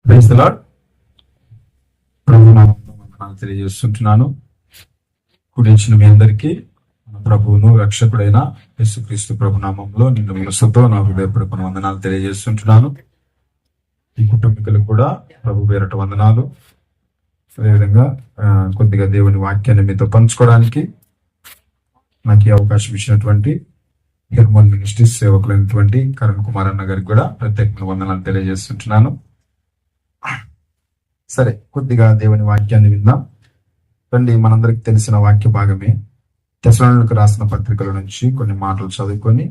Praise the lord. ప్రభు నామములో వందనాలు తెలియజేస్తుంటున్నాను. కూడించిన మీ అందరికీ మన ప్రభువును రక్షకుడైన యేసుక్రీస్తు ప్రభు నామంలో నిన్ను మనసుతో నా హృదయపూర్వక వందనాలు తెలియజేస్తుంటున్నాను. ఈ కుటుంబీకులు కూడా ప్రభు పేరట వందనాలు. అదేవిధంగా కొద్దిగా దేవుని వాక్యాన్ని మీతో పంచుకోవడానికి నాకు ఈ అవకాశం ఇచ్చినటువంటి హిర్మల్ మినిస్ట్రీస్ సేవకులైనటువంటి కరణ్ కుమార్ అన్న గారికి కూడా ప్రత్యేకమైన వందనాలు తెలియజేస్తుంటున్నాను. సరే, కొద్దిగా దేవుని వాక్యాన్ని విందాం రండి. మనందరికి తెలిసిన వాక్య భాగమే. తెస్సలోనికీయులకు రాసిన పత్రికల నుంచి కొన్ని మాటలు చదువుకొని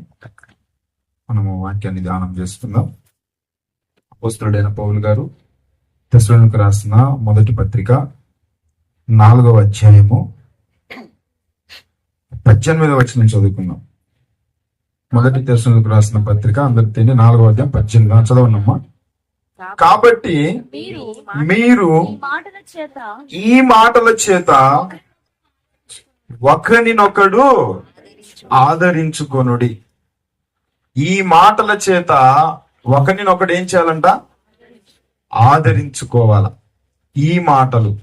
మనము వాక్యాన్ని ధ్యానం చేసుకుందాం. అపోస్తలుడైన పౌలు గారు తెస్సలోనికీయులకు రాసిన మొదటి పత్రిక 4వ అధ్యాయము 18వ వచనం చదువుకుందాం. మొదటి తెస్సలోనికీయులకు రాసిన పత్రిక అందరికి తెలియని 4వ అధ్యాయం 18 చదవనమ్మా. కాబట్టి మీరు ఈ మాటల చేత ఒకరినొకడు ఆదరించుకొనుడి. ఈ మాటల చేత ఒకరినొకడు ఏం చేయాలంట? ఆదరించుకోవాల. ఈ మాటలు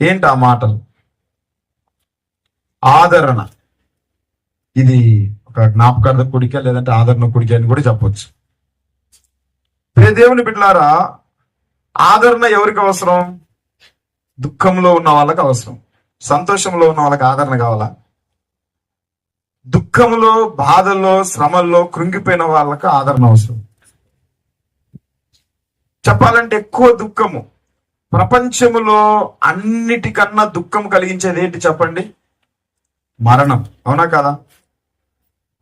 ఏంటి? ఆ మాటలు ఆదరణ. ఇది ఒక జ్ఞాపకార్థ కుడిక లేదంటే ఆదరణ కుడిక అని కూడా చెప్పొచ్చు. దేవుని బిడ్డలారా, ఆదరణ ఎవరికి అవసరం? దుఃఖంలో ఉన్న వాళ్ళకి అవసరం. సంతోషంలో ఉన్న వాళ్ళకి ఆదరణ కావాలా? దుఃఖంలో, బాధల్లో, శ్రమల్లో కృంగిపోయిన వాళ్ళకి ఆదరణ అవసరం. చెప్పాలంటే ఎక్కువ దుఃఖము, ప్రపంచములో అన్నిటికన్నా దుఃఖం కలిగించేది ఏంటి చెప్పండి? మరణం. అవునా కదా?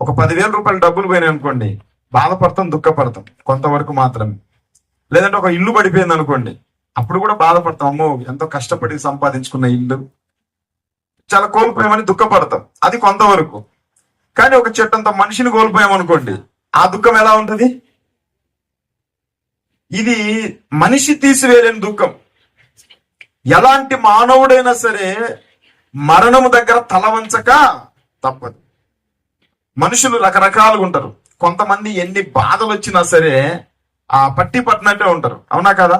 ఒక 10,000 రూపాయలు డబ్బులు పోయినాయి అనుకోండి, బాధపడతాం, దుఃఖపడతాం కొంతవరకు మాత్రమే. లేదంటే ఒక ఇల్లు పడిపోయింది అనుకోండి, అప్పుడు కూడా బాధపడతాం. అమ్మో, ఎంతో కష్టపడి సంపాదించుకున్న ఇల్లు చాలా కోల్పోయామని దుఃఖపడతాం, అది కొంతవరకు. కానీ ఒక చెట్టంత మనిషిని కోల్పోయామనుకోండి, ఆ దుఃఖం ఎలా ఉంటుంది? ఇది మనిషి తీసివేయలేని దుఃఖం. ఎలాంటి మానవుడైనా సరే మరణము దగ్గర తల వంచక తప్పదు. మనుషులు రకరకాలుగా ఉంటారు. కొంతమంది ఎన్ని బాధలు వచ్చినా సరే ఆ పట్టి పట్టినట్టే ఉంటారు. అవునా కదా?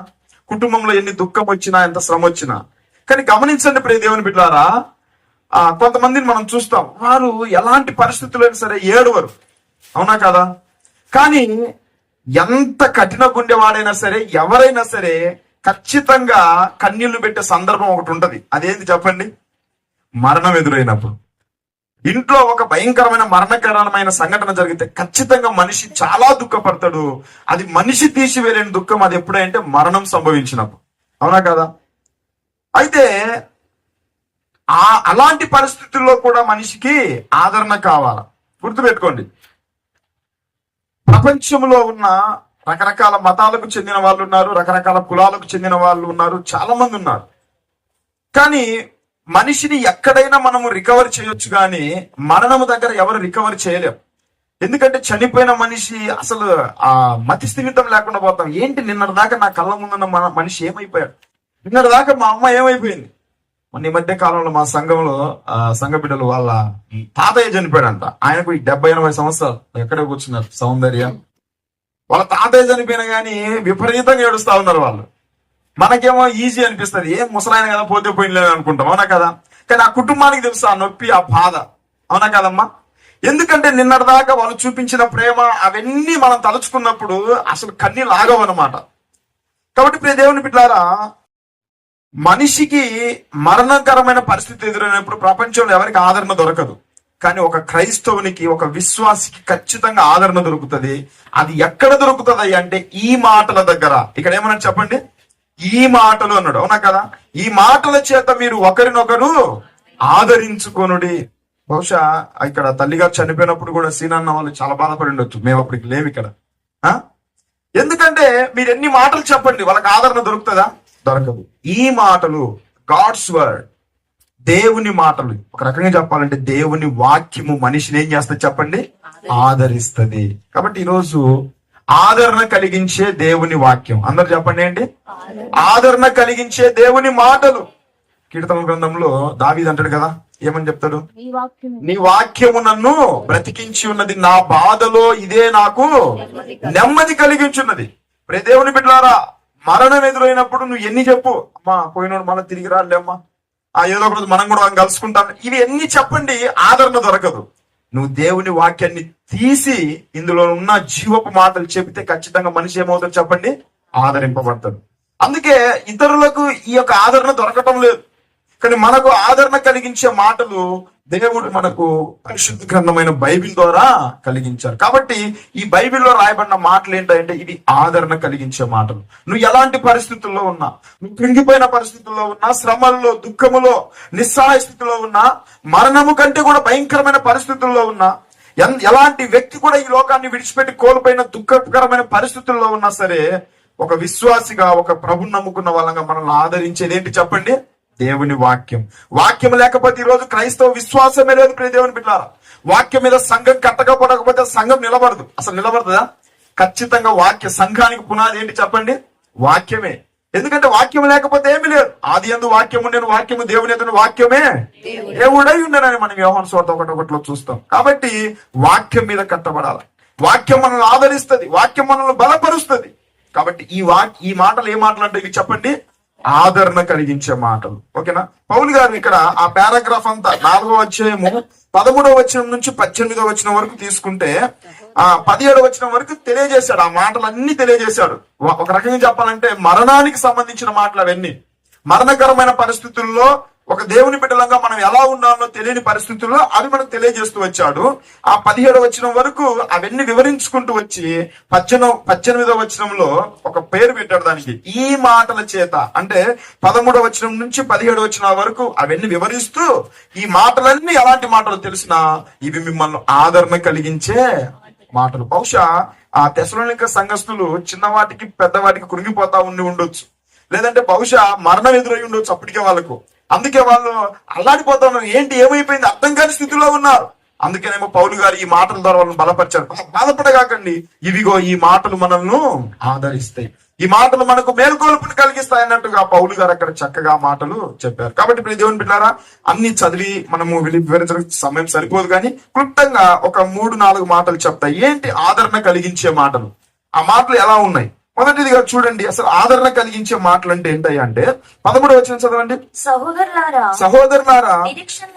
కుటుంబంలో ఎన్ని దుఃఖం వచ్చినా, ఎంత శ్రమ వచ్చినా. కానీ గమనించండి ప్రియ దేవుని బిడ్డలారా, కొంతమందిని మనం చూస్తాం, వారు ఎలాంటి పరిస్థితులైనా సరే ఏడవరు. అవునా కదా? కానీ ఎంత కఠిన గుండెవాడైనా సరే, ఎవరైనా సరే ఖచ్చితంగా కన్నీళ్లు పెట్టే సందర్భం ఒకటి ఉంటది. అదేంటి చెప్పండి? మరణం ఎదురైనప్పుడు. ఇంట్లో ఒక భయంకరమైన మరణకరమైన సంఘటన జరిగితే ఖచ్చితంగా మనిషి చాలా దుఃఖపడతాడు. అది మనిషి తీసివేయలేని దుఃఖం. అది ఎప్పుడంటే మరణం సంభవించినప్పుడు. అవునా కదా? అయితే అలాంటి పరిస్థితుల్లో కూడా మనిషికి ఆదరణ కావాల. గుర్తుపెట్టుకోండి, ప్రపంచంలో ఉన్న రకరకాల మతాలకు చెందిన వాళ్ళు ఉన్నారు, రకరకాల కులాలకు చెందిన వాళ్ళు ఉన్నారు, చాలా మంది ఉన్నారు. కానీ మనిషిని ఎక్కడైనా మనము రికవర్ చేయొచ్చు, కానీ మరణము దగ్గర ఎవరు రికవర్ చేయలేం. ఎందుకంటే చనిపోయిన మనిషి అసలు ఆ మతి స్థిమితం లేకుండా పోతాం. ఏంటి, నిన్నటి దాకా నా కళ్ళ ముందున్న మనిషి ఏమైపోయాడు? నిన్నటి దాకా మా అమ్మ ఏమైపోయింది? మొన్న ఈ మధ్య కాలంలో మా సంఘంలో సంఘ బిడ్డలు వాళ్ళ తాతయ్య చనిపోయాడంట. ఆయనకు 70-80 సంవత్సరాలు. ఎక్కడే కూర్చున్నారు సౌందర్య. వాళ్ళ తాతయ్య చనిపోయినా కానీ విపరీతంగా ఏడుస్తా ఉన్నారు వాళ్ళు. మనకేమో ఈజీ అనిపిస్తుంది, ఏం ముసలాయన కదా, పోతే పోయినలేదు అనుకుంటాం. అవునా కదా? కానీ ఆ కుటుంబానికి తెలుసు ఆ నొప్పి, ఆ బాధ. అవునా కదమ్మా? ఎందుకంటే నిన్నటిదాకా వాళ్ళు చూపించిన ప్రేమ అవన్నీ మనం తలుచుకున్నప్పుడు అసలు కన్నీళ్ళు ఆగవన్నమాట. కాబట్టి ప్రియ దేవుని బిడ్డలారా, మనిషికి మరణకరమైన పరిస్థితి ఎదురైనప్పుడు ప్రపంచంలో ఎవరికి ఆదరణ దొరకదు. కానీ ఒక క్రైస్తవునికి, ఒక విశ్వాసికి ఖచ్చితంగా ఆదరణ దొరుకుతుంది. అది ఎక్కడ దొరుకుతుంది అంటే ఈ మాటల దగ్గర. ఇక్కడ ఏమన్నా చెప్పండి? ఈ మాటలు అన్నాడు. అవునా కదా? ఈ మాటల చేత మీరు ఒకరినొకరు ఆదరించుకొనుడి. బహుశా ఇక్కడ తల్లిగారు చనిపోయినప్పుడు కూడా సీనన్న వాళ్ళు చాలా బాధపడి ఉండొచ్చు. మేము అప్పటికి లేవు ఇక్కడ. ఎందుకంటే మీరు ఎన్ని మాటలు చెప్పండి, వాళ్ళకి ఆదరణ దొరుకుతుందా? దొరకదు. ఈ మాటలు, గాడ్స్ వర్డ్, దేవుని మాటలు. ఒక రకంగా చెప్పాలంటే దేవుని వాక్యము మనిషిని ఏం చేస్తుంది చెప్పండి? ఆదరిస్తుంది. కాబట్టి ఈరోజు ఆదరణ కలిగించే దేవుని వాక్యం. అందరు చెప్పండి ఏంటి? ఆదరణ కలిగించే దేవుని మాటలు. కీర్తన గ్రంథంలో దావీదు అంటాడు కదా, ఏమని చెప్తాడు? నీ వాక్యము నన్ను బ్రతికించి ఉన్నది, నా బాధలో ఇదే నాకు నెమ్మది కలిగించున్నది. ప్రియ దేవుని బిడ్డలారా, మరణం ఎదురైనప్పుడు నువ్వు ఎన్ని చెప్పు, అమ్మా పోయినోడు మళ్ళీ తిరిగి రాలేమ్మా, ఏదో ఒక రోజు మనం కూడా కలుసుకుంటాం, ఇవి ఎన్ని చెప్పండి ఆదరణ దొరకదు. నువ్వు దేవుని వాక్యాన్ని తీసి ఇందులో ఉన్న జీవపు మాటలు చెబితే ఖచ్చితంగా మనిషి ఏమవుతాడు చెప్పండి, ఆదరింపబడతాడు. అందుకే ఇతరులకు ఈ యొక్క ఆదరణ దొరకటం లేదు. కానీ మనకు ఆదరణ కలిగించే మాటలు దేవుడు మనకు పరిశుద్ధ గ్రంథమైన బైబిల్ ద్వారా కలిగించారు. కాబట్టి ఈ బైబిల్లో రాయబడిన మాటలు ఏంటంటే ఇవి ఆదరణ కలిగించే మాటలు. నువ్వు ఎలాంటి పరిస్థితుల్లో ఉన్నా, నువ్వు కృంగిపోయిన పరిస్థితుల్లో ఉన్నా, శ్రమల్లో, దుఃఖములో, నిస్సహాయ స్థితిలో ఉన్నా, మరణము కంటే కూడా భయంకరమైన పరిస్థితుల్లో ఉన్నా, ఎలాంటి వ్యక్తి కూడా ఈ లోకాన్ని విడిచిపెట్టి కోల్పోయిన దుఃఖకరమైన పరిస్థితుల్లో ఉన్నా సరే, ఒక విశ్వాసిగా, ఒక ప్రభుని నమ్ముకున్న వాళ్ళగా మనల్ని ఆదరించేది ఏంటి చెప్పండి, దేవుని వాక్యం. వాక్యం లేకపోతే ఈ రోజు క్రైస్తవ విశ్వాసమే లేదు. ప్రియ దేవుని బిడ్డలారా, వాక్యం మీద సంఘం కట్టకపోతే సంఘం నిలబడదు. అసలు నిలబడదా? ఖచ్చితంగా సంఘానికి పునాది ఏంటి చెప్పండి, వాక్యమే. ఎందుకంటే వాక్యం లేకపోతే ఏమీ లేదు. ఆది యందు వాక్యము ఉండెను, వాక్యము దేవుని ఎదుట, వాక్యమే దేవుడై ఉండెనని మనం యోహాను సువార్త 1:1 చూస్తాం. కాబట్టి వాక్యం మీద కట్టబడాలి. వాక్యం మనల్ని ఆదరిస్తుంది, వాక్యం మనల్ని బలపరుస్తుంది. కాబట్టి ఈ మాటలు ఏ మాటలు అంటే ఇవి చెప్పండి, ఆదరణ కలిగించే మాటలు. ఓకేనా? పౌలు గారు ఇక్కడ ఆ పారాగ్రాఫ్ అంతా 4వ అధ్యాయము 13వ వచనం నుంచి 18వ వచనం వరకు తీసుకుంటే 17వ వచనం వరకు తెలియజేశాడు. ఆ మాటలన్నీ తెలియజేశాడు. ఒక రకంగా చెప్పాలంటే మరణానికి సంబంధించిన మాటలు అవన్నీ. మరణకరమైన పరిస్థితుల్లో ఒక దేవుని బిడ్డలంగా మనం ఎలా ఉన్నామో తెలియని పరిస్థితుల్లో అవి మనకు తెలియజేస్తూ వచ్చాడు. ఆ 17వ వచనం వరకు అవన్నీ వివరించుకుంటూ వచ్చి 18వ వచనంలో ఒక పేరు పెట్టాడు దానికి, ఈ మాటల చేత. అంటే 13వ వచనం నుంచి 17వ వచనం వరకు అవన్నీ వివరిస్తూ ఈ మాటలన్నీ ఎలాంటి మాటలు తెలిసినా ఇవి మిమ్మల్ని ఆదరణ కలిగించే మాటలు. బహుశా ఆ తెస్సలోనిక సంఘస్థులు చిన్నవాటికి పెద్దవాటికి కృంగిపోతా ఉండొచ్చు, లేదంటే బహుశా మరణం ఎదురై ఉండొచ్చు అప్పటికే వాళ్ళకు. అందుకే వాళ్ళు అల్లాడిపోతా ఉన్నారు, ఏంటి ఏమైపోయింది అర్థం కాని స్థితిలో ఉన్నారు. అందుకేనేమో పౌలు గారు ఈ మాటల ద్వారా వాళ్ళని బలపరిచారు. బాధపడగాకండి, ఇవిగో ఈ మాటలు మనల్ని ఆదరిస్తాయి, ఈ మాటలు మనకు మేల్కొల్పుని కలిగిస్తాయి అన్నట్టుగా పౌలు గారు అక్కడ చక్కగా మాటలు చెప్పారు. కాబట్టి ఇప్పుడు దేవుని బిడ్డారా, అన్ని చదివి మనము వివరించడానికి సమయం సరిపోదు, కానీ క్లుప్తంగా ఒక 3-4 మాటలు చెప్తాయి. ఏంటి ఆదరణ కలిగించే మాటలు, ఆ మాటలు ఎలా ఉన్నాయి. మొదటిదిగా చూడండి, అసలు ఆదరణ కలిగించే మాటలు అంటే ఏంటయ్యా అంటే 13వ వచనం చదవండి. సహోదరులారా, నిరీక్షణ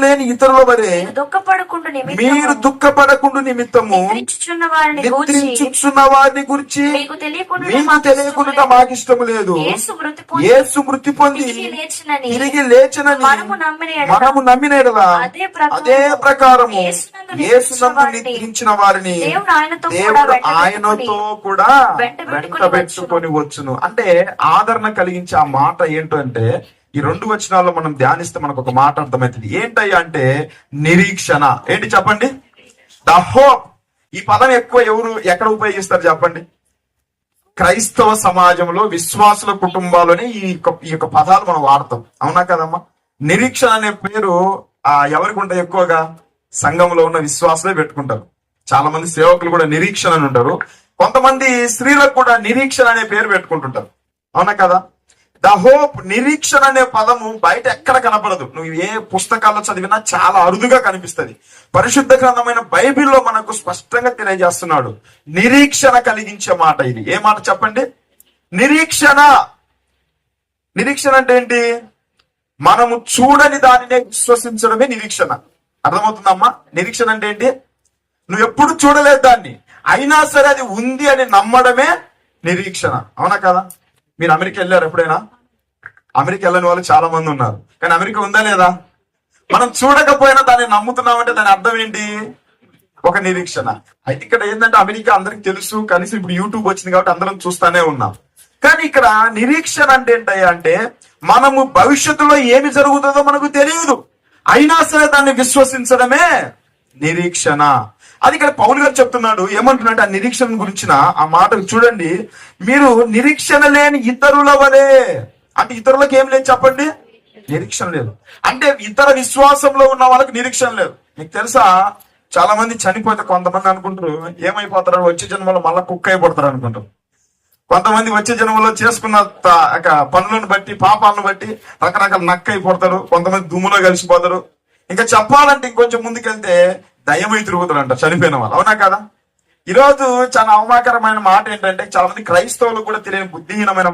లేని ఇతరుల వలె మీరు దుఃఖపడకుండా నిమిత్తము నిద్రించుచున్న వారిని గురించి మీకు తెలియకుండా మాకు ఇష్టము లేదు. యేసు మృతి పొంది తిరిగి లేచనని మనము నమ్మినలా అదే ప్రకారము యేసునందు నిద్రించిన వారిని దేవుడు ఆయనతో కూడా వెంట పెట్టుకొని వచ్చును. అంటే ఆదరణ కలిగించే ఆ మాట ఏంటంటే ఈ 2 వచనాల్లో మనం ధ్యానిస్తే మనకు ఒక మాట అర్థమవుతుంది. ఏంటయ్యా అంటే నిరీక్షణ. ఏంటి చెప్పండి, ద హోప్. ఈ పదం ఎక్కువ ఎక్కడ ఉపయోగిస్తారు చెప్పండి, క్రైస్తవ సమాజంలో విశ్వాసుల కుటుంబాలని ఈ యొక్క పదాలు మనం వాడతాం. అవునా కదమ్మా? నిరీక్షణ అనే పేరు ఎవరికి ఉంటాయి? ఎక్కువగా సంఘంలో ఉన్న విశ్వాసులే పెట్టుకుంటారు. చాలా మంది సేవకులు కూడా నిరీక్షణ అని ఉంటారు. కొంతమంది స్త్రీలకు కూడా నిరీక్షణ అనే పేరు పెట్టుకుంటుంటారు. అవునా కదా? ద హోప్, నిరీక్షణ అనే పదము బయట ఎక్కడ కనపడదు. నువ్వు ఏ పుస్తకాల్లో చదివినా చాలా అరుదుగా కనిపిస్తుంది. పరిశుద్ధ గ్రంథమైన బైబిల్లో మనకు స్పష్టంగా తెలియజేస్తున్నాడు నిరీక్షణ కలిగించే మాట. ఇది ఏ మాట చెప్పండి, నిరీక్షణ. నిరీక్షణ అంటే ఏంటి? మనము చూడని దానినే విశ్వసించడమే నిరీక్షణ. అర్థమవుతుందమ్మా? నిరీక్షణ అంటే ఏంటి? నువ్వు ఎప్పుడు చూడలేదు దాన్ని, అయినా సరే అది ఉంది అని నమ్మడమే నిరీక్షణ. అవునా కదా? మీరు అమెరికా వెళ్ళారు ఎప్పుడైనా? అమెరికా వెళ్ళని వాళ్ళు చాలా మంది ఉన్నారు, కానీ అమెరికా ఉందా లేదా? మనం చూడకపోయినా దాన్ని నమ్ముతున్నామంటే దాని అర్థం ఏంటి? ఒక నిరీక్షణ. అయితే ఇక్కడ ఏంటంటే అమెరికా అందరికి తెలుసు, కనీసం ఇప్పుడు యూట్యూబ్ వచ్చింది కాబట్టి అందరం చూస్తానే ఉన్నాం. కానీ ఇక్కడ నిరీక్షణ అంటే ఏంటయ్యా అంటే మనము భవిష్యత్తులో ఏమి జరుగుతుందో మనకు తెలియదు, అయినా సరే దాన్ని విశ్వసించడమే నిరీక్షణ. అది ఇక్కడ పౌలు గారు చెప్తున్నాడు. ఏమంటున్నాడు ఆ నిరీక్షణ గురించిన ఆ మాటలు చూడండి. మీరు నిరీక్షణ లేని ఇతరుల వలె. అంటే ఇతరులకు ఏం లేదు చెప్పండి, నిరీక్షణ లేదు. అంటే ఇతర విశ్వాసంలో ఉన్న వాళ్ళకి నిరీక్షణ లేదు. మీకు తెలుసా, చాలా మంది చనిపోతే కొంతమంది అనుకుంటారు ఏమైపోతారు, వచ్చే జన్మలో మళ్ళా కుక్క అయిపోతారు అనుకుంటారు. కొంతమంది వచ్చే జన్మలో చేసుకున్న పనులను బట్టి, పాపాలను బట్టి రకరకాల నక్క అయిపోతారు. కొంతమంది దుమ్ములో కలిసిపోతారు. ఇంకా చెప్పాలంటే ఇంకొంచెం ముందుకెళ్తే దయ్యమై తిరుగుతారంట చనిపోయిన వాళ్ళు. అవునా కదా? ఈరోజు చాలా అవమానకరమైన మాట ఏంటంటే, చాలా మంది క్రైస్తవులకు కూడా తెలియని బుద్ధిహీనమైన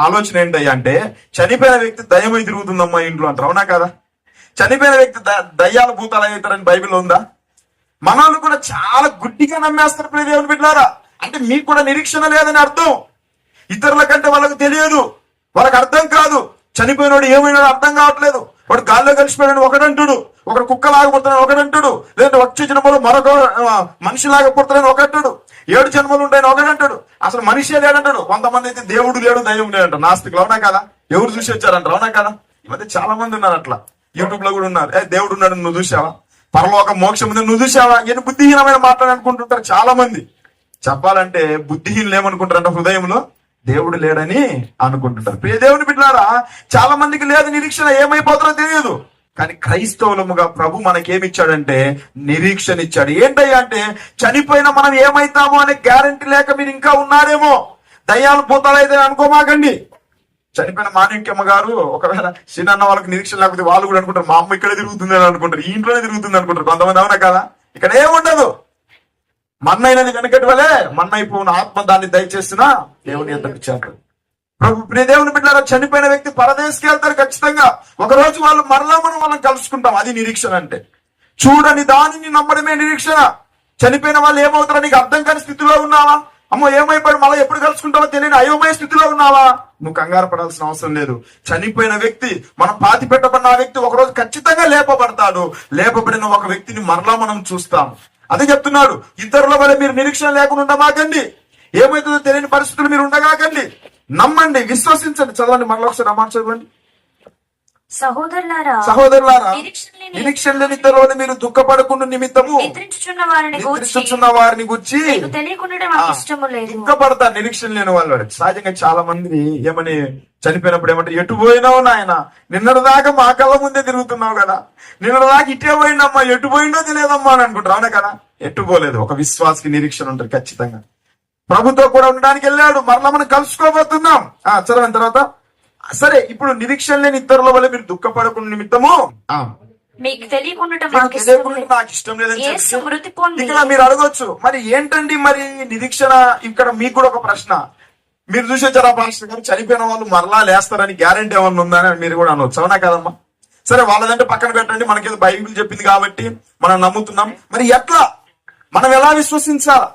ఆలోచన ఏంటి అంటే, చనిపోయిన వ్యక్తి దయ్యమై తిరుగుతుందమ్మా ఇంట్లో అంటారు. అవునా కదా? చనిపోయిన వ్యక్తి దయ్యాల భూతాలు అవుతారని బైబిల్ ఉందా? మనల్ని కూడా చాలా గుడ్డిగా నమ్మేస్తారు ప్రియ దేవుని బిడ్డలారా. అంటే మీకు కూడా నిరీక్షణ లేదని అర్థం. ఇతరుల కంటే వాళ్ళకు తెలియదు, వాళ్ళకి అర్థం కాదు. చనిపోయినోడు ఏమైనాడు అర్థం కావట్లేదు. వాడు గాల్లో కలిసిపోయినాడు ఒకడంటుడు, ఒకడు కుక్కలాగా పుడతాడని ఒకడంటుడు, లేదంటే వచ్చే జన్మలో మరొక మనిషిలాగా పుడతాడని ఒకటడు, 7 జన్మలు ఉంటాయని ఒకడంటాడు. అసలు మనిషే లేడంటాడు. కొంతమంది అయితే దేవుడు లేడు దైవం లేడంటారు, నాస్తికులు. అవునా కదా? ఎవరు చూసి వచ్చారంటారు. అవునా కదా? ఈ మధ్య చాలా మంది ఉన్నారు అట్లా. యూట్యూబ్ లో కూడా ఉన్నారు. దేవుడు ఉన్నాడు నువ్వు చూసావా, పరలోక మోక్షం ఉంది నువ్వు చూసావా, ఎన్ని బుద్ధిహీనమైన మాటలు అనుకుంటుంటారు చాలా మంది. చెప్పాలంటే బుద్ధిహీనులు ఏమనుకుంటారంట, హృదయంలో దేవుడు లేడని అనుకుంటుంటారు. ప్రియ దేవుని బిడ్డలారా, చాలా మందికి లేదు నిరీక్షణ, ఏమైపోతారో తెలియదు. కానీ క్రైస్తవులముగా ప్రభు మనకేమిచ్చాడంటే నిరీక్షణ ఇచ్చాడు. ఏంటయ్యా అంటే, చనిపోయిన మనం ఏమైతామో అనే గ్యారంటీ లేక మీరు ఇంకా ఉన్నారేమో. దయ్యాలు భూతాలైతే అనుకోమాకండి. చనిపోయిన మాణిక్యమ్మ గారు ఒకవేళ చిన్న వాళ్ళకి నిరీక్షణ లేకపోతే వాళ్ళు కూడా అనుకుంటారు, మా అమ్మ ఇక్కడే తిరుగుతుంది అని అనుకుంటారు, ఈ ఇంట్లోనే తిరుగుతుంది అనుకుంటారు కొంతమంది. అవునా కదా? ఇక్కడ ఏముండదు. మన్నైనది వెనకటి వలే మన్నైపోయిన ఆత్మ దాన్ని దయచేసిన దేవుని ఎంత ఇచ్చారు. ప్రభు ప్రియ దేవుని బిడ్డలారా, చనిపోయిన వ్యక్తి పరదేశకి వెళ్తారు ఖచ్చితంగా. ఒక రోజు వాళ్ళు మరలా మనం వాళ్ళని కలుసుకుంటాం. అది నిరీక్షణ అంటే. చూడని దానిని నమ్మడమే నిరీక్షణ. చనిపోయిన వాళ్ళు ఏమవుతారో నీకు అర్థం కాని స్థితిలో ఉన్నావా? అమ్మో ఏమైపోయి మళ్ళీ ఎప్పుడు కలుసుకుంటావో తెలియని అయోమయ స్థితిలో ఉన్నావా? నువ్వు కంగారు పడాల్సిన అవసరం లేదు. చనిపోయిన వ్యక్తి, మనం పాతి పెట్టబడిన వ్యక్తి ఒకరోజు ఖచ్చితంగా లేపబడతాడు. లేపబడిన ఒక వ్యక్తిని మరలా మనం చూస్తాం. అదే చెప్తున్నాడు, ఇతరుల వల్ల మీరు నిరీక్షణ లేకుండా ఉండమాకండి. ఏమైతుందో తెలియని పరిస్థితులు మీరు ఉండగాకండి. నమ్మండి, విశ్వసించండి. చదవండి, మరలా ఒకసారి అమ్మాట చదవండి. సహోదరులారా, నిరీక్షణ లేని ఇతరులను మీరు దుఃఖపడకుండా నిమిత్తము నిద్రించుచున్న వారిని గురించి తెలియకుండా దుఃఖపడతారు. నిరీక్షణ లేని వాళ్ళు సహజంగా చాలా మంది ఏమని చనిపోయినప్పుడు ఏమంటే, ఎటు పోయినావు నాయన, నిన్నటిదాకా మా కళ్ళ ముందే తిరుగుతున్నావు కదా, నిన్నటిదాకా ఇటే పోయిందమ్మా, ఎటు పోయిందో తెలియదమ్మా అని అనుకుంటారు. అవునా కదా? ఎటు పోలేదు. ఒక విశ్వాసకి నిరీక్షణ ఉంటుంది ఖచ్చితంగా. ప్రభుతో కూడా ఉండడానికి వెళ్ళాడు, మరలా మనం కలుసుకోబోతున్నాం. చదవని తర్వాత, సరే ఇప్పుడు నిరీక్షణ లేని ఇతరుల వల్ల మీరు దుఃఖపడకుండా నిమిత్తము మీకు తెలియకుండా నాకు ఇష్టం లేదని ఇక్కడ మీరు అడగొచ్చు, మరి ఏంటండి మరి నిరీక్షణ? ఇక్కడ మీకు కూడా ఒక ప్రశ్న. మీరు చూసి వచ్చారా పాస్టర్ గారు, చనిపోయిన వాళ్ళు మరలా లేస్తారని గ్యారెంటీ ఏమన్నా ఉందని మీరు కూడా అనవచ్చు. అవునా కదమ్మా? సరే వాళ్ళదంటే పక్కన పెట్టండి, మనకేదో బైబిల్ చెప్పింది కాబట్టి మనం నమ్ముతున్నాం. మరి ఎట్లా, మనం ఎలా విశ్వసించాలా?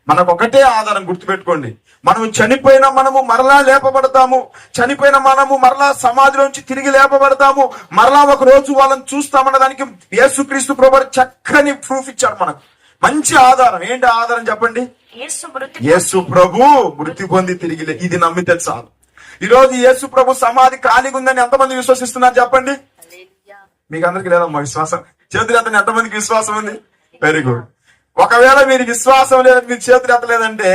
మనకు ఒకటే ఆధారం, గుర్తుపెట్టుకోండి. మనం చనిపోయిన మనము మరలా లేపబడతాము. చనిపోయిన మనము మరలా సమాధిలోంచి తిరిగి లేపబడతాము. మరలా ఒక రోజు వాళ్ళని చూస్తామన్న దానికి యేసుక్రీస్తు ప్రభువు చక్కని ప్రూఫ్ ఇచ్చాడు మనకు. మంచి ఆధారం. ఏంటి ఆధారం చెప్పండి? యేసు ప్రభు మృతి పొంది తిరిగి ఇది నమ్మితే చాలు. ఈ రోజు యేసు ప్రభు సమాధి ఖాళీగా ఉందని ఎంతమంది విశ్వసిస్తున్నారు చెప్పండి? మీకు అందరికి లేదమ్మా విశ్వాసం. చేతులు ఎత్తని ఎంతమందికి విశ్వాసం ఉంది? Very good. ఒకవేళ మీరు విశ్వాసం లేదని మీరు చేతులు ఎత్తలేదంటే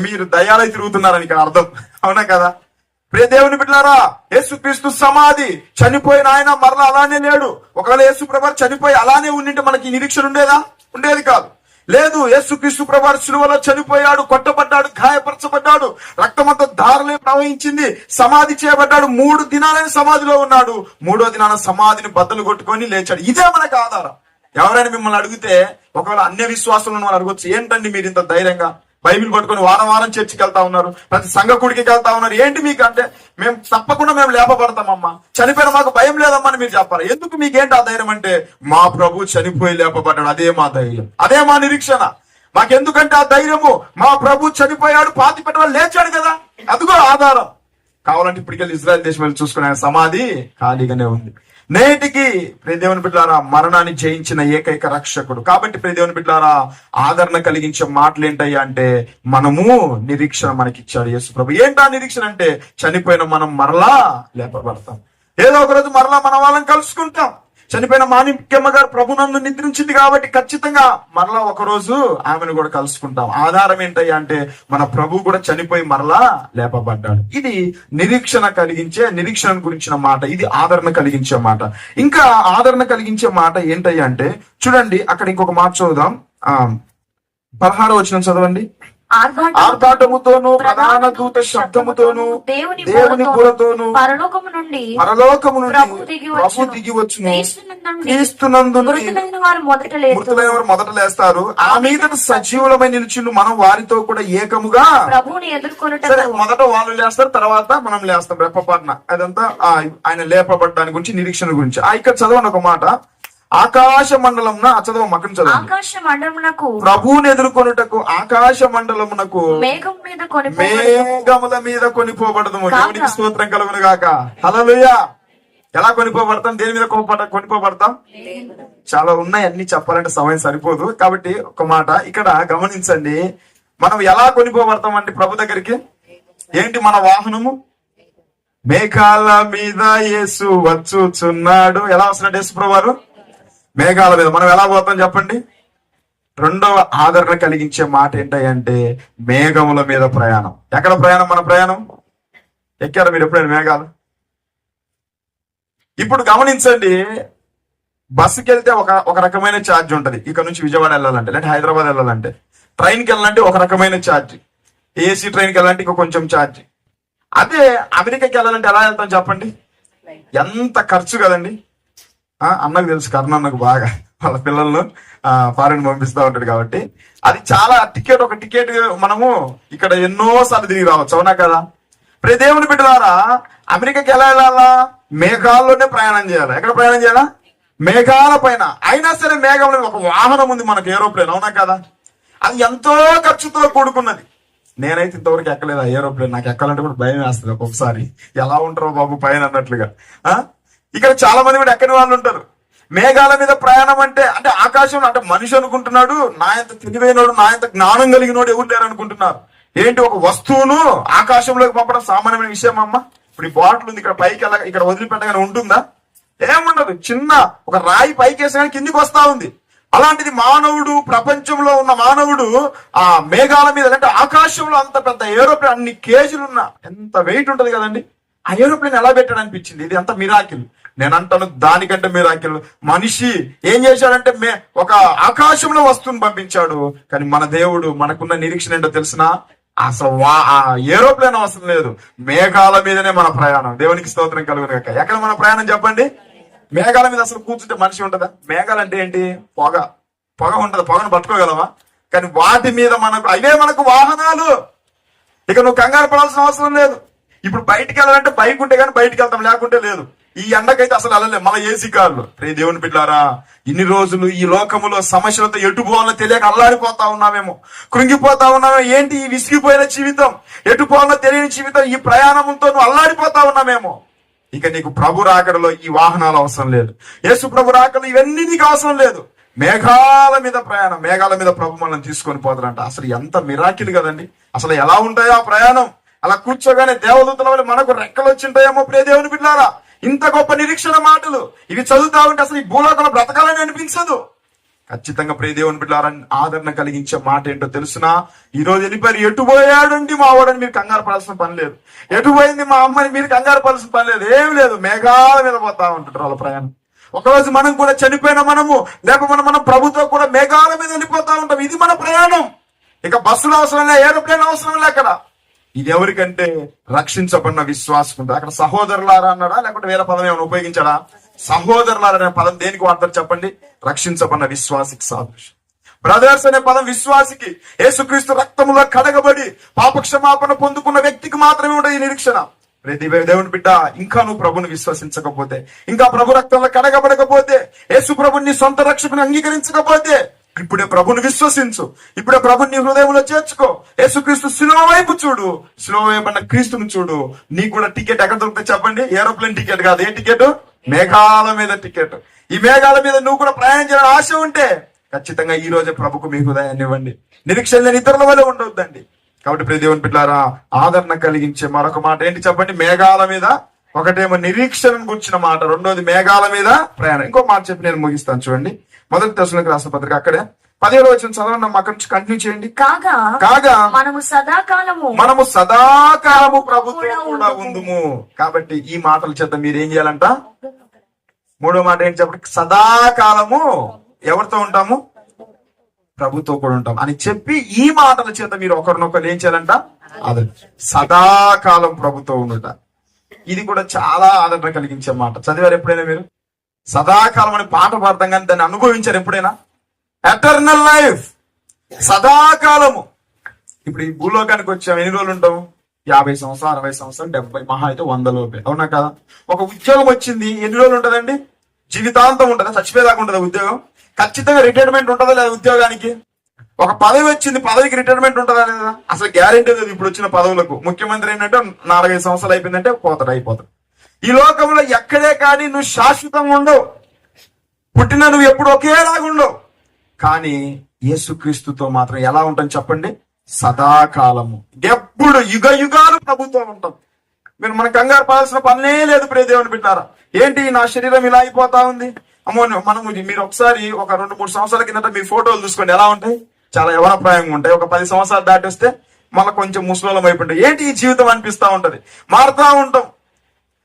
మీరు దయ్యాలై తిరుగుతున్నారని ఇక్కడ అర్థం. అవునా కదా? ప్రియ దేవుని బిడ్డలారా, యేసుక్రీస్తు సమాధి, చనిపోయిన ఆయన మరలా అలానే లేడు. ఒకవేళ యేసు ప్రభు చనిపోయి అలానే ఉండింటే మనకి నిరీక్షణ ఉండేదా? ఉండేది కాదు. లేదు, యేసుక్రీస్తు ప్రభు శిలువలో చనిపోయాడు, కొట్టబడ్డాడు, గాయపరచబడ్డాడు, రక్తమంతా ధారలే ప్రవహించింది, సమాధి చేయబడ్డాడు, 3 దినాలని సమాధిలో ఉన్నాడు, 3వ దినాన సమాధిని బద్దలు కొట్టుకొని లేచాడు. ఇదే మనకు ఆధారం. ఎవరైనా మిమ్మల్ని అడిగితే, ఒకవేళ అన్య విశ్వాసంలో మనం అడగొచ్చు, ఏంటండి మీరు ఇంత ధైర్యంగా బైబిల్ పట్టుకొని వారం వారం చర్చికి వెళ్తా ఉన్నారు, ప్రతి సంఘ కుడికి వెళ్తా ఉన్నారు, ఏంటి మీకు అంటే, మేము తప్పకుండా మేము లేపబడతామమ్మా, చనిపోయిన మాకు భయం లేదమ్మా అని మీరు చెప్పాలి. ఎందుకు మీకేంటి ఆ ధైర్యం అంటే, మా ప్రభు చనిపోయి లేపబడ్డాడు, అదే మా ధైర్యం, అదే మా నిరీక్షణ. మాకెందుకంటే ఆ ధైర్యము, మా ప్రభు చనిపోయాడు, పాతి పెట్టాలి, లేచాడు కదా, అదిగో ఆధారం. కావాలంటే ఇప్పటికెళ్ళి ఇజ్రాయెల్ దేశం వెళ్ళి చూసుకునే ఆయన సమాధి ఖాళీగానే ఉంది. నేటికి ప్రియ దేవుని బిడ్డలారా, మరణాన్ని జయించిన ఏకైక రక్షకుడు. కాబట్టి ప్రియ దేవుని బిడ్డలారా, ఆదరణ కలిగించే మాటలు ఏంటయ్యా అంటే, మనము నిరీక్షణ మనకిచ్చాడు యేసు ప్రభు. ఏంటా నిరీక్షణ అంటే, చనిపోయిన మనం మరలా లేపబడతాం. ఏదో ఒక రోజు మరలా మన వాళ్ళని కలుసుకుంటాం. చనిపోయిన మాణిక్యమ్మ గారు ప్రభునందు నిద్రించింది కాబట్టి ఖచ్చితంగా మరలా ఒక రోజు ఆమెను కూడా కలుసుకుంటాం. ఆధారం ఏంటయ్యా అంటే, మన ప్రభు కూడా చనిపోయి మరలా లేపబడ్డాడు. ఇది నిరీక్షణ గురించిన మాట. ఇది ఆదరణ కలిగించే మాట. ఇంకా ఆదరణ కలిగించే మాట ఏంటయ్యా అంటే, చూడండి అక్కడ ఇంకొక మాట చదువుదాం. 16వ వచనం చదవండి. ఆర్భాటముతోను ప్రధాన దూత శబ్దముతోను దేవుని బూరతోను పరలోకము నుండి ప్రభు దిగి వచ్చును. క్రీస్తునందు మృతులైన వారు మొదట లేదు, మృతులైన వారు మొదట లేస్తారు. ఆ మీద సజీవులమై నిలిచిండు మనం వారితో కూడా ఏకముగా. ప్రభువుని ఎదుర్కొనుట సరే, మొదట వాళ్ళు లేస్తారు, తర్వాత మనం లేస్తాం. రెప్పపాటున అదంతా ఆయన లేపబడ్డానికి గురించి, నిరీక్షణ గురించి. ఇక్కడ చదవండి ఒక మాట. ఆకాశ మండలంన చదవం, అక్కడ చదవండి. ఆకాశ మండలమునకు ప్రభువుని ఎదుర్కొనుటకు ఆకాశ మండలమునకు మేఘం మీద మేఘముల మీద కొనిపోబడదు. దేవునికి స్తోత్రం కలుగును గాక. హల్లెలూయా. ఎలా కొనిపోబడతాం? దేని మీద కొనిపోబడతాం? చాలా ఉన్నాయి, అన్ని చెప్పాలంటే సమయం సరిపోదు. కాబట్టి ఒక మాట ఇక్కడ గమనించండి. మనం ఎలా కొనిపోబడతాం అంటే ప్రభు దగ్గరికి. ఏంటి మన వాహనము? మేఘాల మీద యేసు వచ్చుచున్నాడు. ఎలా వస్తున్నాడు యేసు ప్రభువారు? మేఘాల మీద. మనం ఎలా పోతాం చెప్పండి? రెండవ ఆదరణ కలిగించే మాట ఏంటంటే మేఘముల మీద ప్రయాణం. ఎక్కడ ప్రయాణం? మన ప్రయాణం. ఎక్కారా మీరు ఎప్పుడైనా మేఘాలు? ఇప్పుడు గమనించండి, బస్సుకి వెళ్తే ఒక రకమైన ఛార్జ్ ఉంటది. ఇక్కడ నుంచి విజయవాడ వెళ్ళాలంటే, లేదంటే హైదరాబాద్ వెళ్ళాలంటే. ట్రైన్కి వెళ్ళాలంటే ఒక రకమైన ఛార్జ్. ఏసీ ట్రైన్కి వెళ్ళాలంటే ఇంకో కొంచెం ఛార్జ్. అదే అమెరికాకి వెళ్ళాలంటే ఎలా వెళ్తాం చెప్పండి? ఎంత ఖర్చు కదండి. అన్నకు తెలుసు, కర్ణ అన్నకు బాగా వాళ్ళ పిల్లలను ఫారెన్ పంపిస్తూ ఉంటాడు కాబట్టి. అది చాలా ఒక టికెట్ మనము ఇక్కడ ఎన్నో సార్లు తిరిగి రావచ్చు, అవునా కదా? ప్రతి దేవుని బిడ్డలారా, అమెరికాకి ఎలా వెళ్ళాలా? మేఘాల్లోనే ప్రయాణం చేయాలి. ఎక్కడ ప్రయాణం చేయాలా? మేఘాల పైన. అయినా సరే మేఘంలో ఒక వాహనం ఉంది మనకు, ఏరోప్లేన్, అవునా కదా? అది ఎంతో ఖర్చుతో కూడుకున్నది. నేనైతే ఇంతవరకు ఎక్కలేదు ఆ ఏరోప్లేన్. నాకు ఎక్కాలంటే కూడా భయం వేస్తుంది ఒక్కొక్కసారి. ఎలా ఉంటారో బాబు పైన అన్నట్లుగా. ఇక్కడ చాలా మంది కూడా ఎక్కని వాళ్ళు ఉంటారు. మేఘాల మీద ప్రయాణం అంటే ఆకాశంలో, అంటే మనిషి అనుకుంటున్నాడు నా ఎంత తెలివైనోడు, నా ఎంత జ్ఞానం కలిగినోడు ఎవరు లేరు అనుకుంటున్నారు. ఏంటి, ఒక వస్తువును ఆకాశంలోకి పంపడం సామాన్యమైన విషయం అమ్మ? ఇప్పుడు ఈ బాటిల్ ఉంది, ఇక్కడ పైకి ఇక్కడ వదిలిపెట్టగానే ఉంటుందా? ఏముండదు. చిన్న ఒక రాయి పైకి వేసగానే కిందికి వస్తా ఉంది. అలాంటిది మానవుడు, ప్రపంచంలో ఉన్న మానవుడు ఆ మేఘాల మీద, అంటే ఆకాశంలో అంత పెద్ద ఏరోప్లేన్, అన్ని కేజీలున్న, ఎంత వెయిట్ ఉంటది కదండి. ఆ ఏరోప్లేన్ ఎలా పెట్టాడు అనిపించింది. ఇది అంత మిరాకిల్. నేను అంటాను దానికంటే మిరాకిల్. మనిషి ఏం చేశాడంటే ఒక ఆకాశంలో వస్తువుని పంపించాడు. కానీ మన దేవుడు, మనకున్న నిరీక్షణ ఏంటో తెలిసిన, అసలు ఆ ఏరోప్లేన్ అవసరం లేదు, మేఘాల మీదనే మన ప్రయాణం. దేవునికి స్తోత్రం కలుగును గాక. ఎక్కడ మన ప్రయాణం చెప్పండి? మేఘాల మీద. అసలు కూర్చుంటే మనిషి ఉంటదా? మేఘాలు అంటే ఏంటి? పొగ ఉంటది. పొగను పట్టుకోగలవా? కానీ వాటి మీద అవే మనకు వాహనాలు. ఇక నువ్వు కంగారు పడాల్సిన అవసరం లేదు. ఇప్పుడు బయటికి వెళ్ళాలంటే బైక్ ఉంటే కానీ బయటికి వెళ్తాం, లేకుంటే లేదు. ఈ ఎండకైతే అసలు వెళ్ళలేదు, మన ఏసీ కార్లు. దేవుని బిడ్డారా, ఇన్ని రోజులు ఈ లోకములో సమస్యలతో ఎటు పోవాలో తెలియక అల్లాడిపోతా ఉన్నామేమో, కృంగిపోతా ఉన్నామేమో. ఏంటి ఈ విసిగిపోయిన జీవితం, ఎటు పోవాలో తెలియని జీవితం, ఈ ప్రయాణంతో నువ్వు అల్లాడిపోతా ఉన్నామేమో. ఇక నీకు ప్రభు రాకడలో ఈ వాహనాలు అవసరం లేదు. యేసు ప్రభు రాకడలో ఇవన్నీ నీకు అవసరం లేదు. మేఘాల మీద ప్రయాణం. మేఘాల మీద ప్రభు మనల్ని తీసుకొని పోతారంట. అసలు ఎంత మిరాకిల్ కదండి. అసలు ఎలా ఉంటాయో ఆ ప్రయాణం. అలా కూర్చోగానే దేవదూతల వల్ల మనకు రెక్కలు వచ్చింటాయేమో. ప్రియ దేవుని బిడ్డలారా, ఇంత గొప్ప నిరీక్షణ మాటలు ఇవి చదువుతా ఉంటే అసలు ఈ భూలోకంలో బ్రతకాలని అనిపించదు. ఖచ్చితంగా ప్రియ దేవుని బిడ్డలారా, ఆదరణ కలిగించే మాట ఏంటో తెలుసునా? ఈ రోజు వెళ్ళిపోయారు, ఎటు పోయాడండి మా వాడని మీరు కంగారు పడాల్సిన పని లేదు. ఎటు పోయింది మా అమ్మని మీరు కంగారు పడాల్సిన పని లేదు. ఏం లేదు, మేఘాల మీద పోతా ఉంటారు వాళ్ళ ప్రయాణం. ఒకరోజు మనం కూడా చనిపోయిన మనము, లేకపోతే మనం ప్రభుత్వం కూడా మేఘాల మీద వెళ్ళిపోతా ఉంటాం. ఇది మన ప్రయాణం. ఇక బస్సులు అవసరం లే, ఏరోప్లేన్ అవసరం లే. అక్కడ ఇది ఎవరికంటే రక్షించబడిన విశ్వాసం ఉంటుంది. అక్కడ సహోదరులారా అన్నాడా, లేకపోతే వేరే పదం ఏమైనా ఉపయోగించాడా? సహోదరులారా అనే పదం దేనికి వాడతారు చెప్పండి? రక్షించబడిన విశ్వాసికి సాదృశ్యం. బ్రదర్స్ అనే పదం విశ్వాసికి, యేసుక్రీస్తు రక్తములో కడగబడి పాప క్షమాపణ పొందుకున్న వ్యక్తికి మాత్రమే ఉంటుంది ఈ నిరీక్షణ. దేవుని బిడ్డ, ఇంకా నువ్వు ప్రభుని విశ్వసించకపోతే, ఇంకా ప్రభు రక్తంలో కడగబడకపోతే, యేసు ప్రభుని సొంత రక్షకుని అంగీకరించకపోతే, ఇప్పుడే ప్రభుని విశ్వసించు. ఇప్పుడే ప్రభుని హృదయంలో చేర్చుకో. యేసుక్రీస్తు శిలువ వైపు చూడు. శిలువ వైపు క్రీస్తుని చూడు. నీకు కూడా టికెట్ ఎక్కడ దొరుకుతుంది చెప్పండి? ఏరోప్లేన్ టికెట్ కాదు. ఏ టికెట్? మేఘాల మీద టికెట్. ఈ మేఘాల మీద నువ్వు కూడా ప్రయాణం చేయాలని ఆశ ఉంటే ఖచ్చితంగా ఈ రోజే ప్రభుకు మీ హృదయాన్ని ఇవ్వండి. నిరీక్షణ లేని ఇతరుల వల్ల ఉండవద్దండి. కాబట్టి ప్రియ దేవుని బిడ్డలారా, ఆదరణ కలిగించే మరొక మాట ఏంటి చెప్పండి? మేఘాల మీద. ఒకటేమో నిరీక్షణను గుర్చిన మాట, రెండోది మేఘాల మీద ప్రయాణం. ఇంకో మాట చెప్పి నేను ముగిస్తాను చూడండి. మొదటి దశలోకి రాసిన పత్రిక అక్కడే 17వ వచనం చదవండి. అక్కడి నుంచి కంటిన్యూ చేయండి. కాగా మనము సదాకాలము ప్రభుత్వం కూడా ఉందుము. కాబట్టి ఈ మాటల చేత మీరు ఏం చేయాలంట? మూడో మాట ఏంటి చెప్పండి? సదాకాలము ఎవరితో ఉంటాము? ప్రభుతో కూడా ఉంటాం అని చెప్పి ఈ మాటల చేత మీరు ఒకరినొకరు ఏం చేయాలంట? అది సదాకాలం ప్రభుతో ఉండుట. ఇది కూడా చాలా ఆదరణ కలిగించే మాట. చదివారు ఎప్పుడైనా మీరు? సదాకాలం అని పాట పాడతాం కానీ దాన్ని అనుభవించారు ఎప్పుడైనా? ఎటర్నల్ లైఫ్, సదాకాలము. ఇప్పుడు ఈ భూలోకానికి వచ్చాం, ఎన్ని రోజులు ఉంటాం? 50 సంవత్సరాలు, 60 సంవత్సరాలు, 70, మహా అయితే 100 లోపే. అవునా కదా? ఒక ఉద్యోగం వచ్చింది, ఎన్ని రోజులు ఉంటదండి? జీవితాంతం ఉంటుందా? చచ్చిపోయేదాకా ఉంటుందా ఉద్యోగం? ఖచ్చితంగా రిటైర్మెంట్ ఉంటుందా లేదా ఉద్యోగానికి? ఒక పదవి వచ్చింది, పదవికి రిటైర్మెంట్ ఉంటుందా లేదా? అసలు గ్యారెంటీ లేదు ఇప్పుడు వచ్చిన పదవులకు. ముఖ్యమంత్రి ఏంటంటే 4-5 సంవత్సరాలు అయిపోయిందంటే అయిపోతాడు. ఈ లోకంలో ఎక్కడే కానీ నువ్వు శాశ్వతంగా ఉండవు. పుట్టిన నువ్వు ఎప్పుడు ఒకేలాగా ఉండవు. కానీ యేసుక్రీస్తుతో మాత్రం ఎలా ఉంటాం చెప్పండి? సదాకాలము, ఎప్పుడు యుగ యుగాలు ప్రభుత్వం ఉంటాం. మీరు మన కంగారు పడాల్సిన పనే లేదు. ప్రియ దేవుని బిడ్డారా, ఏంటి నా శరీరం ఇలా అయిపోతా ఉంది? అమ్మో, మనము మీరు ఒకసారి ఒక 2-3 సంవత్సరాల కిందట మీ ఫోటోలు చూసుకోండి, ఎలా ఉంటాయి? చాలా యవనప్రాయంగా ఉంటాయి. ఒక 10 సంవత్సరాలు దాటి వస్తే మళ్ళీ కొంచెం ముసలోళం అయిపోయింటాయి. ఏంటి ఈ జీవితం అనిపిస్తా ఉంటది. మారుతా ఉంటాం.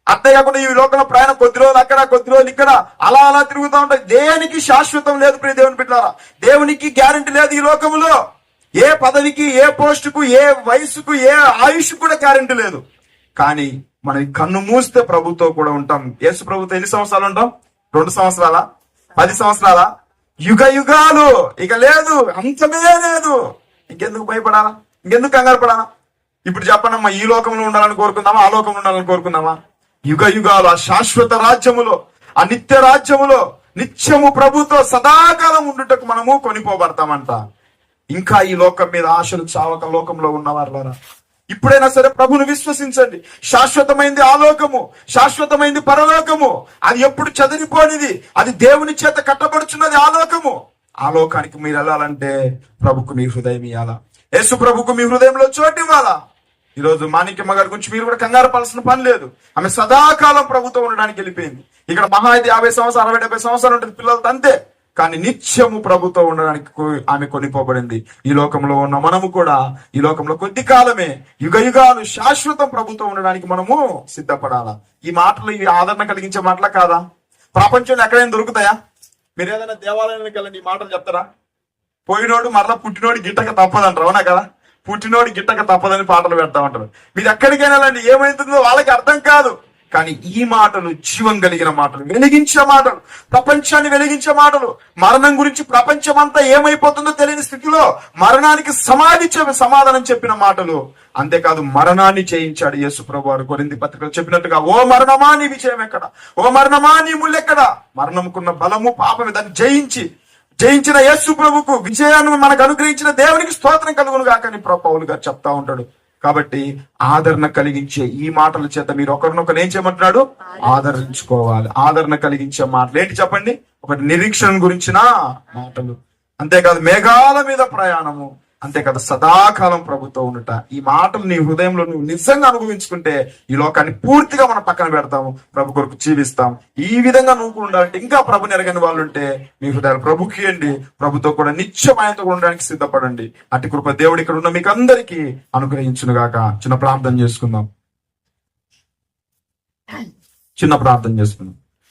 అంతే కాకుండా ఈ లోకంలో ప్రయాణం కొద్ది రోజులు అక్కడ, కొద్ది రోజులు ఇక్కడ, అలా అలా తిరుగుతూ ఉంటాయి. దేనికి శాశ్వతం లేదు ప్రియ దేవుని బిడ్డారా. దేవునికి గ్యారెంటీ లేదు ఈ లోకంలో. ఏ పదవికి, ఏ పోస్టుకు, ఏ వయసుకు, ఏ ఆయుష్ కూడా గ్యారెంటీ లేదు. కానీ మనం కన్ను మూస్తే ప్రభుతో కూడా ఉంటాం. యేసు ప్రభుతో ఎన్ని సంవత్సరాలు ఉంటాం? 2 సంవత్సరాలా? 10 సంవత్సరాలా? యుగ యుగాలు. ఇక లేదు, అంతమే లేదు. ఇంకెందుకు భయపడాలా? ఇంకెందుకు కంగారు పడాలా? ఇప్పుడు చెప్పనమ్మా, ఈ లోకంలో ఉండాలని కోరుకుందామా, ఆ లోకంలో ఉండాలని కోరుకుందామా? యుగ యుగాలు ఆ శాశ్వత రాజ్యములో, ఆ నిత్య రాజ్యములో నిత్యము ప్రభుతో సదాకాలం ఉండుటకు మనము కొనిపోబడతామంట. ఇంకా ఈ లోకం మీద ఆశలు చావక లోకంలో ఉన్నవారులారా, ఇప్పుడైనా సరే ప్రభును విశ్వసించండి. శాశ్వతమైంది ఆలోకము, శాశ్వతమైంది పరలోకము. అది ఎప్పుడు చెదిరిపోనిది, అది దేవుని చేత కట్టబడుచున్నది ఆలోకము. ఆలోకానికి మీరు వెళ్ళాలంటే ప్రభుకు మీ హృదయం ఇవ్వాలా, యేసు ప్రభుకు మీ హృదయంలో చోటు ఇవ్వాలా. ఈరోజు మాణిక్యమ్మ గారి గురించి మీరు కూడా కంగారు పడాల్సిన పని లేదు. ఆమె సదాకాలం ప్రభుత్వం ఉండడానికి వెళ్ళిపోయింది. ఇక్కడ మహా అయితే 50 సంవత్సరాలు, 60-70 సంవత్సరాలు ఉంటుంది పిల్లలతో, అంతే. కానీ నిత్యము ప్రభుతో ఉండడానికి ఆమె కొనిపోబడింది. ఈ లోకంలో ఉన్న మనము కూడా ఈ లోకంలో కొద్ది కాలమే, యుగ యుగాలు శాశ్వతం ప్రభుతో ఉండడానికి మనము సిద్ధపడాలా. ఈ మాటలు ఇవి ఆదరణ కలిగించే మాటలా కాదా? ప్రపంచంలో ఎక్కడైనా దొరుకుతాయా? మీరు ఏదైనా దేవాలయానికి వెళ్ళండి, ఈ మాటలు చెప్తారా? పోయినోడు మరలా పుట్టినోడు గిట్టక తప్పదంటారు. అవునా కదా? పుట్టినోడు గిట్టక తప్పదని పాటలు పెడతా ఉంటారు. మీరు ఎక్కడికైనా వెళ్ళండి, ఏమైతుందో వాళ్ళకి అర్థం కాదు. కానీ ఈ మాటలు జీవం కలిగిన మాటలు, వెలిగించే మాటలు, ప్రపంచాన్ని వెలిగించే మాటలు. మరణం గురించి ప్రపంచం అంతా ఏమైపోతుందో తెలియని స్థితిలో మరణానికి సమాధానం చెప్పిన మాటలు. అంతేకాదు, మరణాన్ని జయించాడు యేసు ప్రభు వారు. కొరింథీ పత్రికలో చెప్పినట్టుగా, ఓ మరణమా నీ విజయం ఎక్కడ, ఓ మరణమా నీ ముళ్ళెక్కడ? మరణముకున్న బలము పాపమే, దాన్ని జయించిన యేసు ప్రభుకు విజయాన్ని మనకు అనుగ్రహించిన దేవునికి స్తోత్రం కలుగును గాక అని పౌలు గారు చెప్తా ఉంటాడు. కాబట్టి ఆదరణ కలిగించే ఈ మాటల చేత మీరు ఒకరినొకరు ఏం చేయమంటున్నాడు? ఆదరించుకోవాలి. ఆదరణ కలిగించే మాటలు ఏంటి చెప్పండి? ఒకటి నిరీక్షణ గురించిన మాటలు, అంతేకాదు మేఘాల మీద ప్రయాణము, అంతేకాదు సదాకాలం ప్రభుతో ఉండుట. ఈ మాటలు నీ హృదయంలో నువ్వు నిజంగా అనుభవించుకుంటే ఈ లోకాన్ని పూర్తిగా మనం పక్కన పెడతాము, ప్రభు కొరకు జీవిస్తాం. ఈ విధంగా నువ్వు ఉండాలంటే, ఇంకా ప్రభుని ఎరగని వాళ్ళు ఉంటే మీ హృదయాలు ప్రభుకి ఇవ్వండి. ప్రభుతో కూడా నిత్యం ఆయనతో ఉండడానికి సిద్ధపడండి. అట్టి కృప దేవుడు ఇక్కడ ఉన్న మీకు అందరికీ అనుగ్రహించునుగాక. చిన్న ప్రార్థన చేసుకుందాం.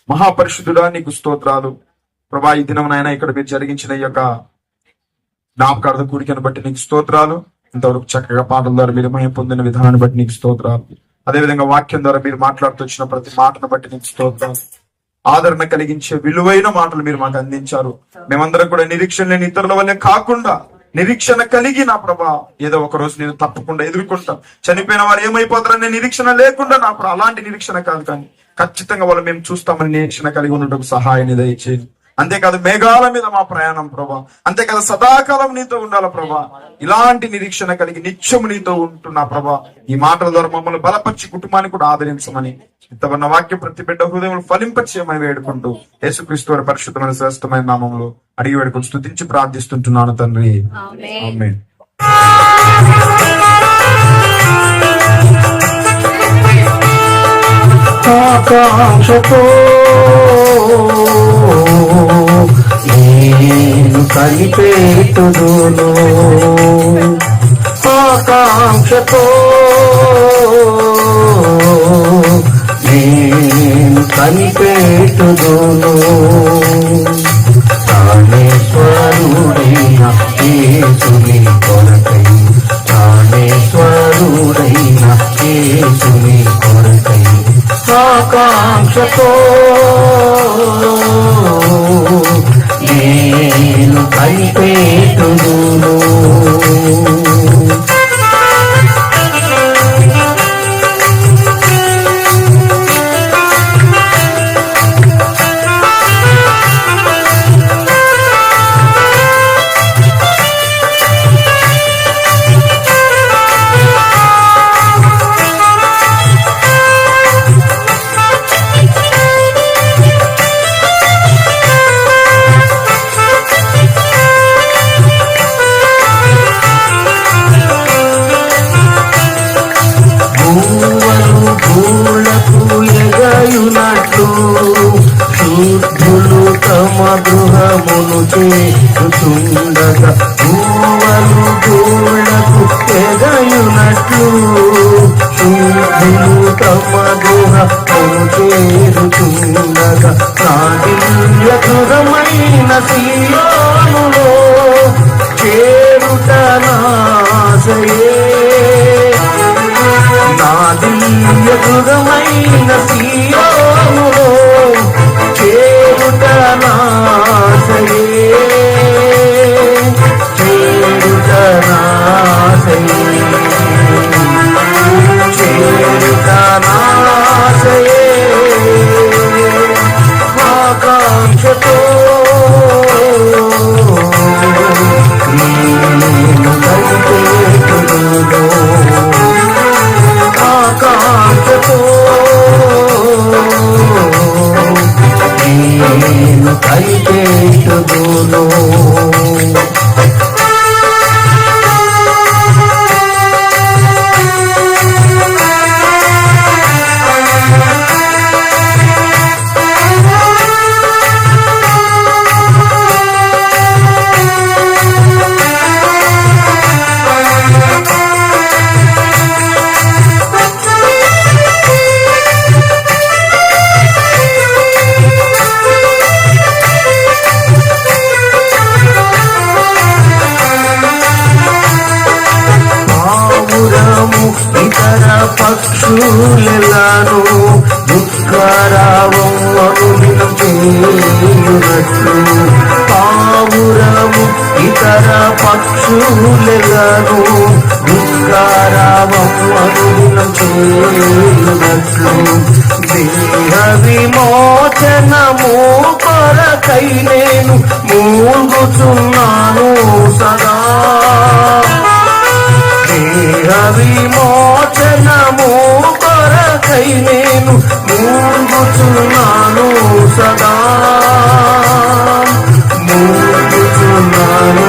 మహాపరిశుద్ధుడా, నీకు స్తోత్రాలు ప్రభా. ఈ దినం నాయన ఇక్కడ మీరు జరిగించిన ఈ యొక్క జ్ఞాపకార్థ కూడికను బట్టి నీకు స్తోత్రాలు. ఇంతవరకు చక్కగా పాటల ద్వారా మీరు మహిమ పొందిన విధానాన్ని బట్టి నీకు స్తోత్రాలు. అదేవిధంగా వాక్యం ద్వారా మీరు మాట్లాడుతూ వచ్చిన ప్రతి మాటను బట్టి నీకు స్తోత్రాలు. ఆదరణ కలిగించే విలువైన మాటలు మీరు మాకు అందించారు. మేమందరం కూడా నిరీక్షణ లేని ఇతరుల వల్లే కాకుండా నిరీక్షణ కలిగి, నా ప్రభా, ఏదో ఒక రోజు నేను తప్పకుండా ఎదుర్కొంటాం. చనిపోయిన వారు ఏమైపోతారనే నిరీక్షణ లేకుండా, నా ప్రభా, అలాంటి నిరీక్షణ కాదు, కానీ ఖచ్చితంగా వాళ్ళు మేము చూస్తామని నిరీక్షణ కలిగి ఉండటం సహాయాన్ని దయచేయండి. అంతేకాదు మేఘాల మీద మా ప్రయాణం ప్రభా, అంతేకాదు సదాకాలం నీతో ఉండాల ప్రభా. ఇలాంటి నిరీక్షణ కలిగి నిత్యము నీతో ఉంటున్నా ప్రభా. ఈ మాటల ద్వారా మమ్మల్ని బలపరిచి కుటుంబాన్ని కూడా ఆదరించమని, ఇంతవన్న వాక్యం ప్రతి బిడ్డ హృదయం ఫలింపచేయమని వేడుకుంటూ యేసుక్రీస్తు వారి పరిశుద్ధమైన శ్రేష్టమైన నామంలో అడిగి వేడుకొని స్తుతించి ప్రార్థిస్తుంటున్నాను తండ్రి. ఆమేన్. ఆకాంక్షతో నేను కనిపెట్టుదును, ఆకాంక్షతో నేను కనిపెట్టుదును. ప్రాణేశ్వరుడైన యేసుని కొరకై ఆకాంక్షతో నేను కనిపెట్టుదును. భూలకు ఎగయునట్లు శూద్రులు తమ గృహమును చేరుచుండగా భూవలు భూలకు ఎగయునట్లు శూద్రులు తమ గృహమును చేరుచుండగా నా దివ్య గృహమైన సీయోనులో చేరుట నాశయే. నా దివ్య గృహమైన సీయోనులో చేరుట నాశయే, చేరుట నాశయే, చేరుట నాశయే. ఆకాంక్షతో నేను కనిపెట్టుదును. ఆకాంక్షతో నేను కనిపెట్టుదును. ఇతర పక్షులెల్లాను దుఃఖరావం అనుదినం చేయునట్లు పావురము ఇతర పక్షులెల్లాను దుఃఖరావం అనుదినం చేయునట్లు దేహ విమోచనము కొరకై నేను మూలుగుచున్నాను సదా. దేహ విమోచనము కొరకై నేను మూలుగుచున్నాను సదా, మూలుగుచున్నాను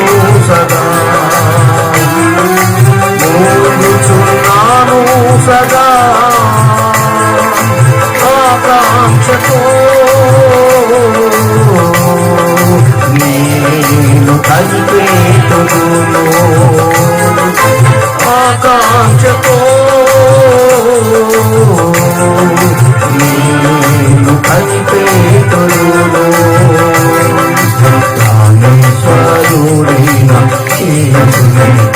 సదా, మూలుగుచున్నాను సదా. ఆకాంక్షతో నేను కనిపెట్టుదును. ఆకాంక్షతో నేను కనిపెట్టుదును. ప్రాణేశ్వరుడైన యేసుని